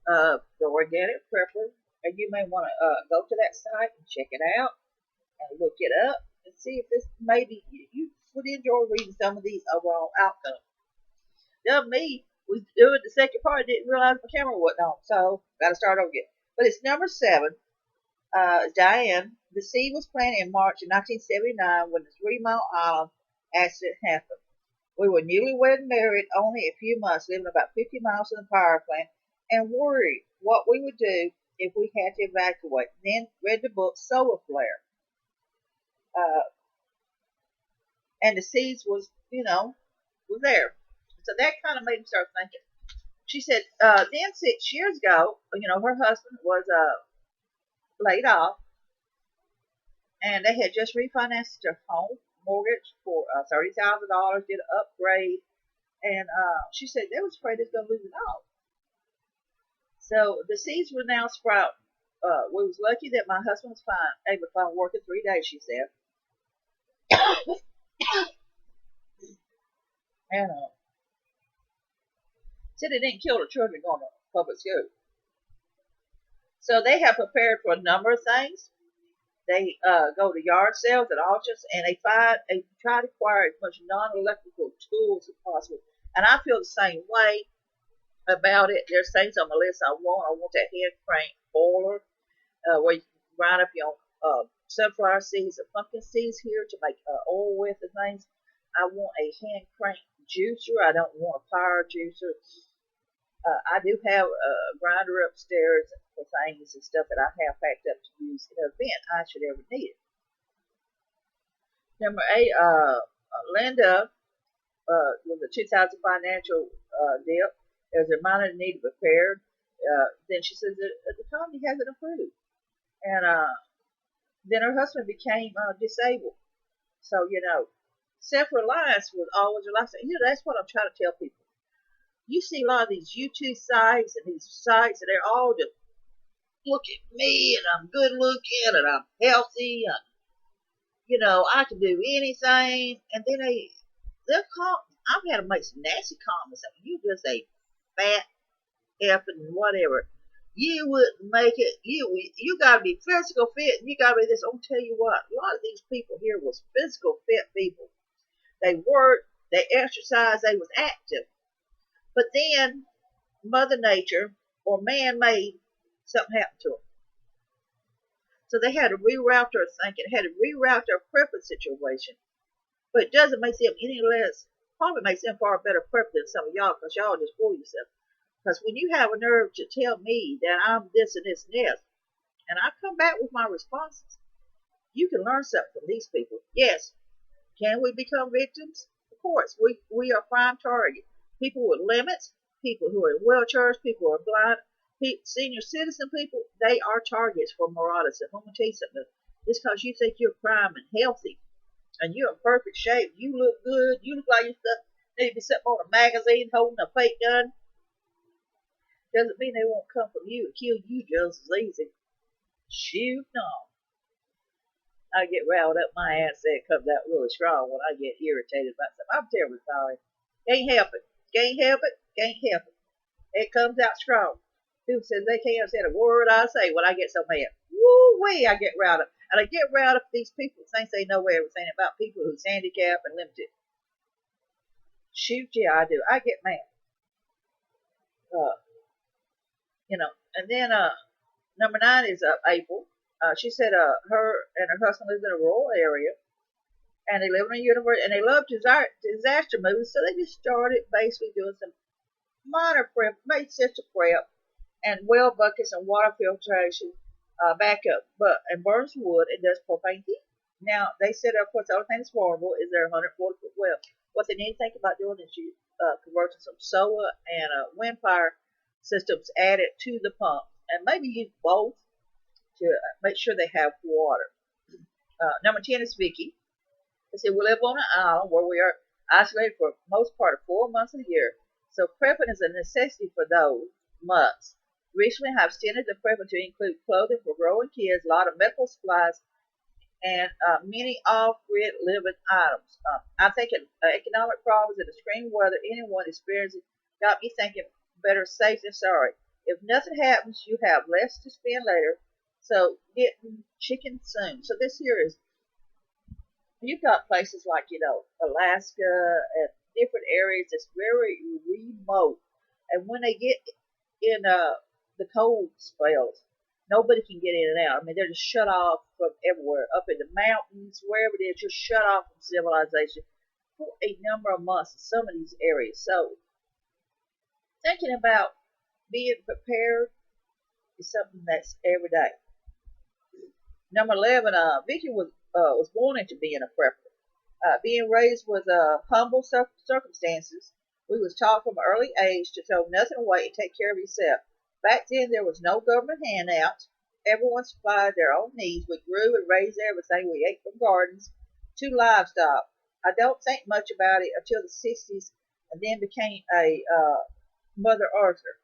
the organic prepper, and you may want to go to that site and check it out and look it up and see if this maybe you would enjoy reading some of these overall outcomes. Now, me was doing the second part, didn't realize my camera wasn't on, so got to start over again. But it's number 7. Diane. The seed was planted in March of 1979 when the 3 Mile Island accident happened. We were newlywed married only a few months, living about 50 miles from the power plant, and worried what we would do if we had to evacuate. Then read the book Solar Flare. Uh, and the seeds was there. So that kind of made me start thinking. She said, then 6 years ago, her husband was laid off, and they had just refinanced their home mortgage for $30,000, did an upgrade, and she said they was afraid they was going to lose it all. So the seeds were now sprouting. We was lucky that my husband was able to find work in 3 days, she said. And said it didn't kill the children going to public school. So they have prepared for a number of things. They go to yard sales at auctions, and they try to acquire as much non-electrical tools as possible. And I feel the same way about it. There's things on my list I want. I want that hand crank boiler where you can grind up your sunflower seeds and pumpkin seeds here to make oil with and things. I want a hand crank juicer. I don't want a power juicer. I do have a grinder upstairs for things and stuff that I have packed up to use in an event I should ever need it. Number 8, Linda with the 2000 financial dip. There's a reminder to need to be prepared. Then she says that the economy hasn't improved. And then her husband became disabled. So, self-reliance was always her lifestyle. That's what I'm trying to tell people. You see a lot of these YouTube sites and these sites, and they're all just, look at me, and I'm good looking, and I'm healthy, and, I can do anything. And then they'll call, I've had to make some nasty comments. You're just a fat effing whatever. You wouldn't make it. You got to be physical fit, and you got to be this. I'm going to tell you what, a lot of these people here was physical fit people. They worked, they exercised, they was active. But then Mother Nature or man-made, something happened to them. So they had to reroute their thinking, had to reroute their prepping situation. But it doesn't make them any less, probably makes them far better prep than some of y'all, because y'all just fool yourself. Because when you have a nerve to tell me that I'm this and this and this, and I come back with my responses, you can learn something from these people. Yes, can we become victims? Of course, we are prime target. People with limits, people who are in wheelchairs, people who are blind, senior citizen people, they are targets for marauders. And I'm going to tell you something. Just because you think you're prime and healthy, and you're in perfect shape, you look good, you look like you need to be sitting on a magazine holding a fake gun, doesn't mean they won't come from you and kill you just as easy. Shoot, no. I get riled up. My accent comes out really strong when I get irritated about something. I'm terribly sorry. Can't help it. Can't help it. Can't help it. It comes out strong. People says they can't understand a word I say when I get so mad. Woo-wee, I get riled up. And I get riled up these people who think they know everything about people who's handicapped and limited. Shoot, yeah, I do. I get mad. And then number 9 is April. She said her and her husband lives in a rural area, and they live in a university, and they love disaster movies, so they just started basically doing some minor prep, made sense of prep, and well buckets and water filtration backup, but and burns wood and does propane heat. Now they said, of course, the only thing that's vulnerable is their 140-foot well. What they need to think about doing is you converting some solar and wind power systems added to the pump, and maybe use both to make sure they have water. Number 10 is Vicky. They said we live on an island where we are isolated for the most part of 4 months of the year, so prepping is a necessity for those months. Recently, I have extended the prepping to include clothing for growing kids, a lot of medical supplies, and many off-grid living items. I think economic problems and extreme weather anyone experiencing got me thinking better safe than sorry. If nothing happens, you have less to spend later. So getting chicken soon. So this here is, you've got places like, Alaska and different areas that's very remote. And when they get in the cold spells, nobody can get in and out. I mean, they're just shut off from everywhere, up in the mountains, wherever it is, just shut off from civilization for a number of months in some of these areas. So thinking about being prepared is something that's every day. Number 11, Vicky was born into being a prepper. Being raised with humble circumstances, we was taught from an early age to throw nothing away and take care of yourself. Back then, there was no government handouts. Everyone supplied their own needs. We grew and raised everything. We ate from gardens to livestock. I don't think much about it until the 60s, and then became a Mother Earther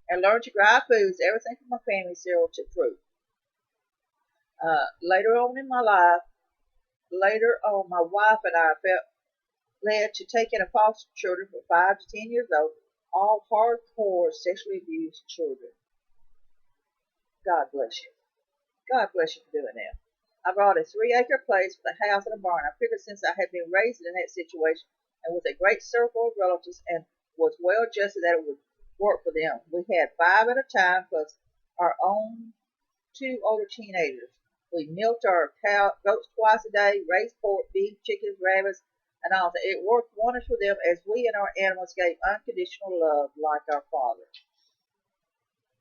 and learned to grow foods, everything from my family cereal to fruit. Later on in my life, later on, my wife and I felt led to taking in foster children from 5 to 10 years old, all hardcore sexually abused children. God bless you. God bless you for doing that. I bought a 3-acre place with a house and a barn. I figured since I had been raised in that situation and with a great circle of relatives and was well adjusted that it would work for them. We had 5 at a time plus our own 2 older teenagers. We milked our goats twice a day, raised pork, beef, chickens, rabbits, and all that. It worked wonders for them as we and our animals gave unconditional love like our Father.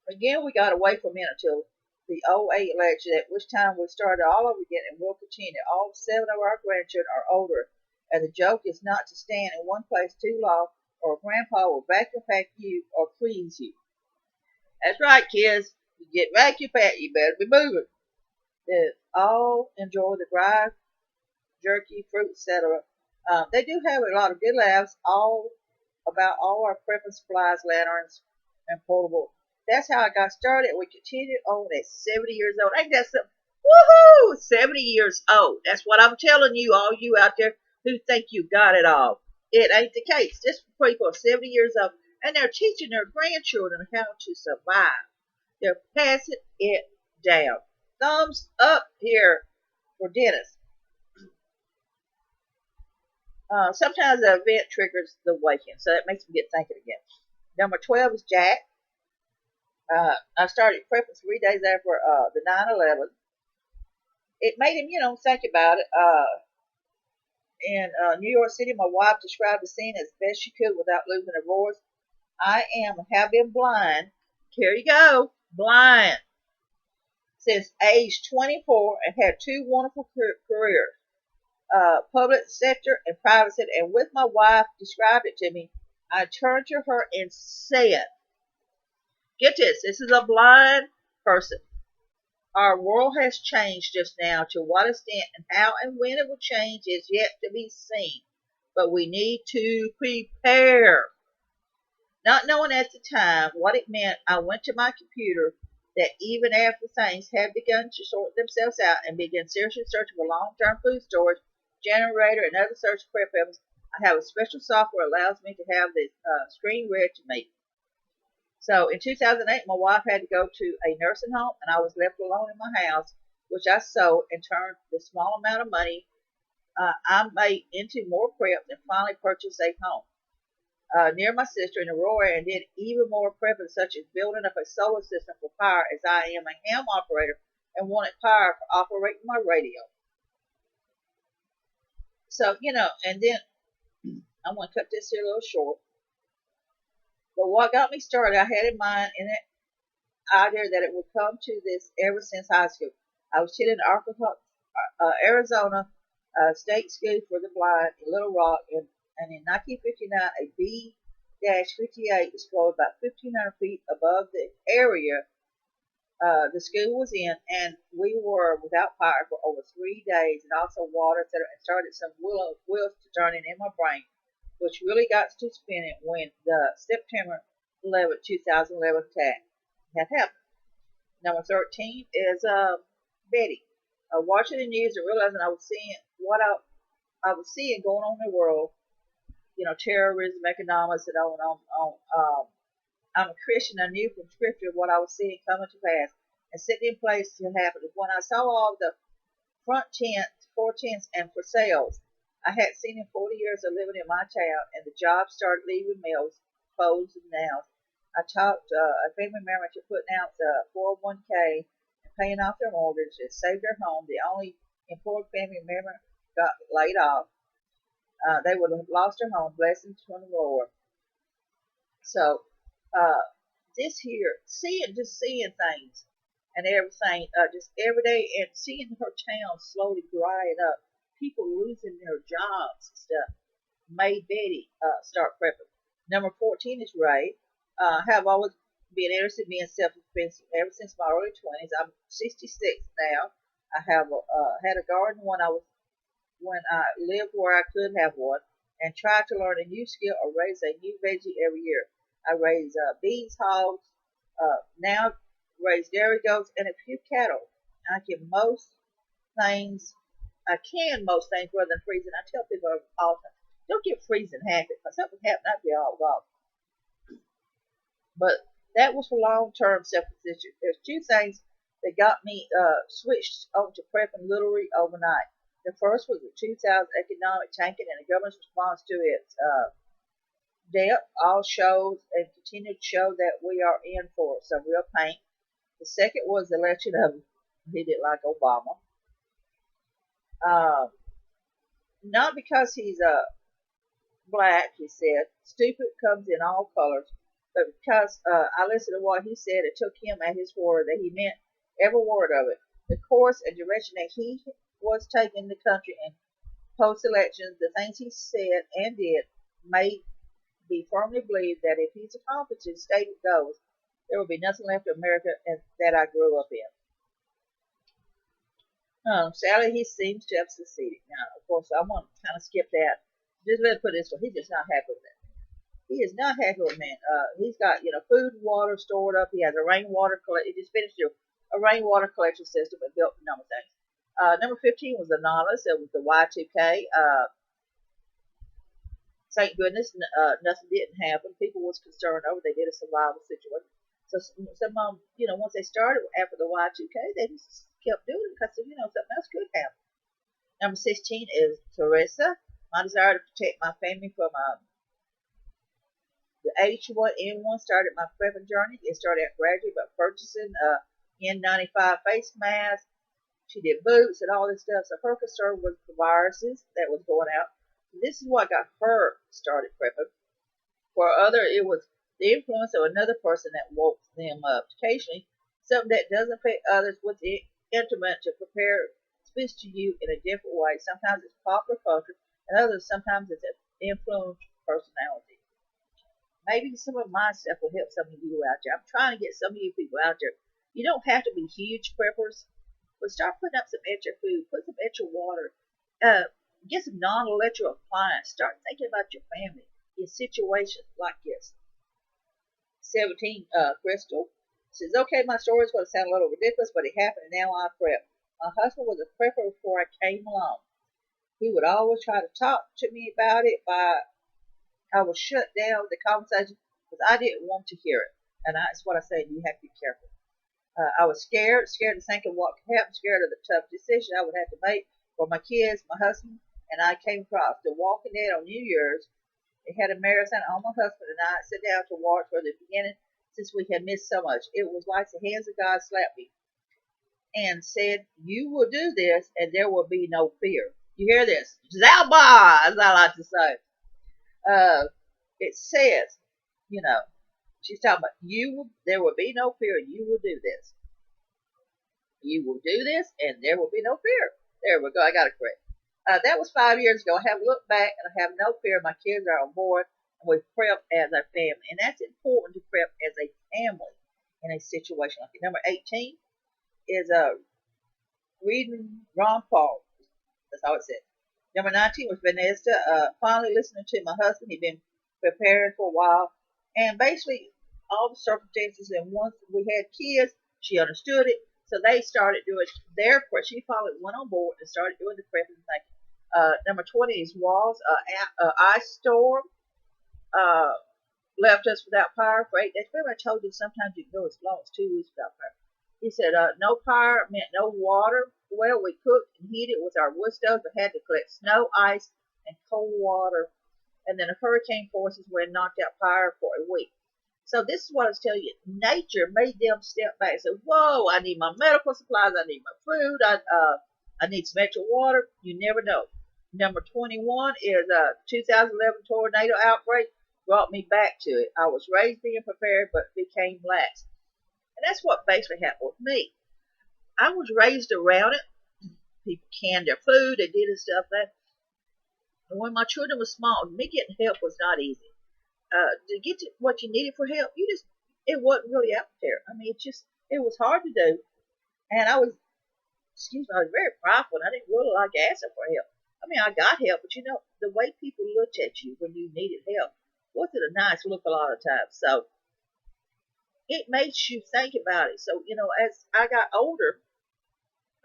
Again, we got away from it until the '08 election, at which time we started all over again and will continue. All 7 of our grandchildren are older, and the joke is not to stand in one place too long or grandpa will vacuum pack you or freeze you. That's right, kids. You get vacuum packed, you better be moving. They all enjoy the dry jerky, fruit, etc. They do have a lot of good laughs all about all our prepping supplies, lanterns, and portable. That's how I got started. We continued on at 70 years old. Ain't that something? Woohoo! 70 years old. That's what I'm telling you, all you out there who think you got it all. It ain't the case. This people are 70 years old, and they're teaching their grandchildren how to survive. They're passing it down. Thumbs up here for Dennis. Sometimes the event triggers the waking, so that makes me get thinking again. Number 12 is Jack. I started prepping 3 days after the 9/11. It made him, think about it. In New York City, my wife described the scene as best she could without losing her voice. I have been blind. Here you go, blind since age 24 and had 2 wonderful careers. Public sector and private sector. And with my wife described it to me, I turned to her and said, get this is a blind person. Our world has changed just now. To what extent and how and when it will change is yet to be seen. But we need to prepare. Not knowing at the time what it meant, I went to my computer that even after things had begun to sort themselves out and began seriously searching for long-term food storage, generator, and other search preferences, I have a special software that allows me to have the screen read to me. So in 2008, my wife had to go to a nursing home, and I was left alone in my house, which I sold and turned the small amount of money I made into more prep and finally purchased a home near my sister in Aurora, and did even more prepping, such as building up a solar system for power, as I am a ham operator and wanted power for operating my radio. So, and then I'm going to cut this here a little short. But what got me started, I had in mind in it idea that it would come to this ever since high school. I was attending Arizona State School for the Blind in Little Rock, and in 1959, a B-58 exploded about 1,500 feet above the area the school was in, and we were without power for over 3 days, and also water, etc., and started some wheels to turning in my brain, which really got to spinning when the September 11, 2011 attack had happened. Number 13 is Betty. Watching the news and realizing I was seeing what I was seeing going on in the world, terrorism, economics, and on and on. I'm a Christian. I knew from Scripture what I was seeing coming to pass and set in place to happen. When I saw all the front tents, four tents, and for sales, I hadn't seen in 40 years of living in my town, and the jobs started leaving mills, closed and now. I talked a family member to putting out the 401k and paying off their mortgage and saved their home. The only employed family member got laid off. They would have lost their home. Blessings from the Lord. So, uh, this here, seeing things and everything, just every day, and seeing her town slowly drying up, people losing their jobs and stuff, made Betty start prepping. Number 14 is Ray. I have always been interested in being self-defense ever since my early 20s. I'm 66 now. I have had a garden when I lived where I could have one, and tried to learn a new skill or raise a new veggie every year. I raise bees, hogs, now raise dairy goats, and a few cattle. I can most things. I can most things rather than freezing. I tell people all the time, don't get freezing happy because something happened, I'd be all gone. But that was for long-term self-position. There's two things that got me switched over to prepping literally overnight. The first was the 2000 economic tanking and the government's response to its debt. All shows and continue to show that we are in for some real pain. The second was the election of, he did like Obama. Uh, Not because he's black, he said. Stupid comes in all colors. But because I listened to what he said, it took him at his word that he meant every word of it. The course and direction that he was taking the country in post-election, the things he said and did made me firmly believe that if he's accomplished his stated goals, there will be nothing left of America that I grew up in. Sadly, he seems to have succeeded. Now, of course, I want to kind of skip that. Just let me put it this way: he's just not happy with that. He is not happy with man. He's got food and water stored up. He has a rainwater collect. He just finished a rainwater collection system and built a number of things. Number 15 was the Nautilus. It was the Y2K. Thank goodness nothing didn't happen. People was concerned over. They did a survival situation. So some once they started after the Y2K, they just kept doing it because something else could happen. Number 16 is Teresa. My desire to protect my family from the H1N1 started my prepping journey. It started out gradually by purchasing N95 face masks. She did boots and all this stuff. So her concern was the viruses that was going out. This is what got her started prepping. For other, it was the influence of another person that woke them up. Occasionally, something that doesn't affect others was intimate to prepare speaks to you in a different way. Sometimes it's popular culture, and others sometimes it's an influential personality. Maybe some of my stuff will help some of you out there. I'm trying to get some of you people out there. You don't have to be huge preppers, but start putting up some extra food, put some extra water, get some non-electrical appliance. Start thinking about your family in situations like this. 17, Crystal says, okay, my story is going to sound a little ridiculous, but it happened and now I prep. My husband was a prepper before I came along. He would always try to talk to me about it, but I would shut down the conversation because I didn't want to hear it. And that's what I say, you have to be careful. I was scared to think of what could happen, scared of the tough decision I would have to make for my kids, my husband, and I came across The Walking Dead on New Year's. It had a marathon on my husband and I sat down to watch from the beginning since we had missed so much. It was like the hands of God slapped me and said, you will do this and there will be no fear. You hear this? Zalba, as I like to say. It says, she's talking about there will be no fear and you will do this. You will do this and there will be no fear. There we go. I got it correct. That was 5 years ago. I have looked back and I have no fear. My kids are on board and we prep as a family. And that's important to prep as a family in a situation like that. Number 18 is reading Ron Paul. That's all it said. Number 19 was Vanessa. Finally listening to my husband. He'd been preparing for a while. And basically all the circumstances. And once we had kids, she understood it. So they started doing their prep. She finally went on board and started doing the prepping thing. Number 20 is Walls, Ice Storm. left us without power for 8 days. Remember I told you sometimes you can go as long as 2 weeks without power. He said, no power meant no water. Well, we cooked and heated with our wood stove, but had to collect snow, ice, and cold water. And then a hurricane forces were knocked out power for a week. So this is what I was telling you. Nature made them step back and say, "Whoa, I need my medical supplies. I need my food. I need some extra water." You never know. Number 21 is a 2011 tornado outbreak brought me back to it. I was raised being prepared, but became lax. And that's what basically happened with me. I was raised around it. People canned their food, they did stuff like that. And when my children were small, me getting help was not easy. To get to what you needed for help, it wasn't really out there. I mean, it was hard to do. And I was very prideful and I didn't really like asking for help. I mean, I got help, but the way people looked at you when you needed help wasn't a nice look a lot of times. So it makes you think about it. So, as I got older,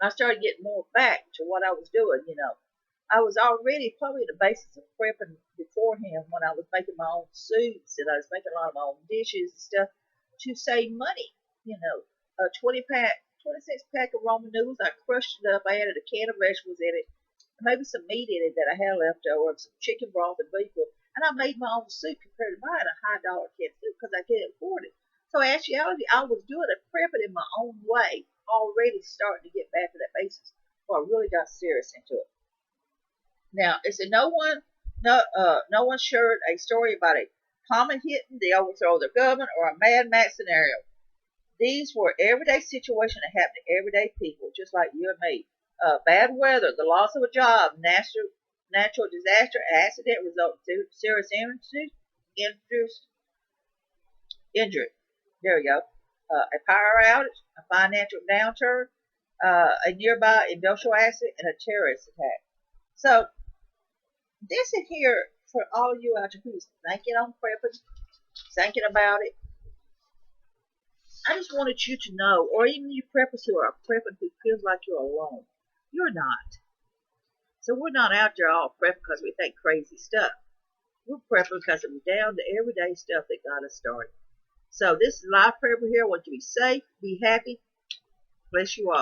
I started getting more back to what I was doing. I was already probably the basis of prepping beforehand when I was making my own soups and I was making a lot of my own dishes and stuff to save money. A 26 pack of Roman noodles, I crushed it up. I added a can of vegetables in it, maybe some meat in it that I had left over, some chicken broth and beef, and I made my own soup compared to buying a high dollar can of soup because I couldn't afford it. So in actuality, I was doing it, prepping in my own way, already starting to get back to that basis before I really got serious into it. Now, is it no one shared a story about a comet hitting, the overthrow of the government, or a Mad Max scenario. These were everyday situations that happen to everyday people, just like you and me. Bad weather, the loss of a job, natural disaster, accident result in serious injury. There we go. A power outage, a financial downturn, a nearby industrial accident, and a terrorist attack. So this is here for all you out there who's thinking on prepping, thinking about it. I just wanted you to know, or even you preppers who are prepping who feels like you're alone. You're not. So we're not out there all prepping because we think crazy stuff. We're prepping because we're down to everyday stuff that got us started. So this is Life Prepper here. I want you to be safe, be happy. Bless you all.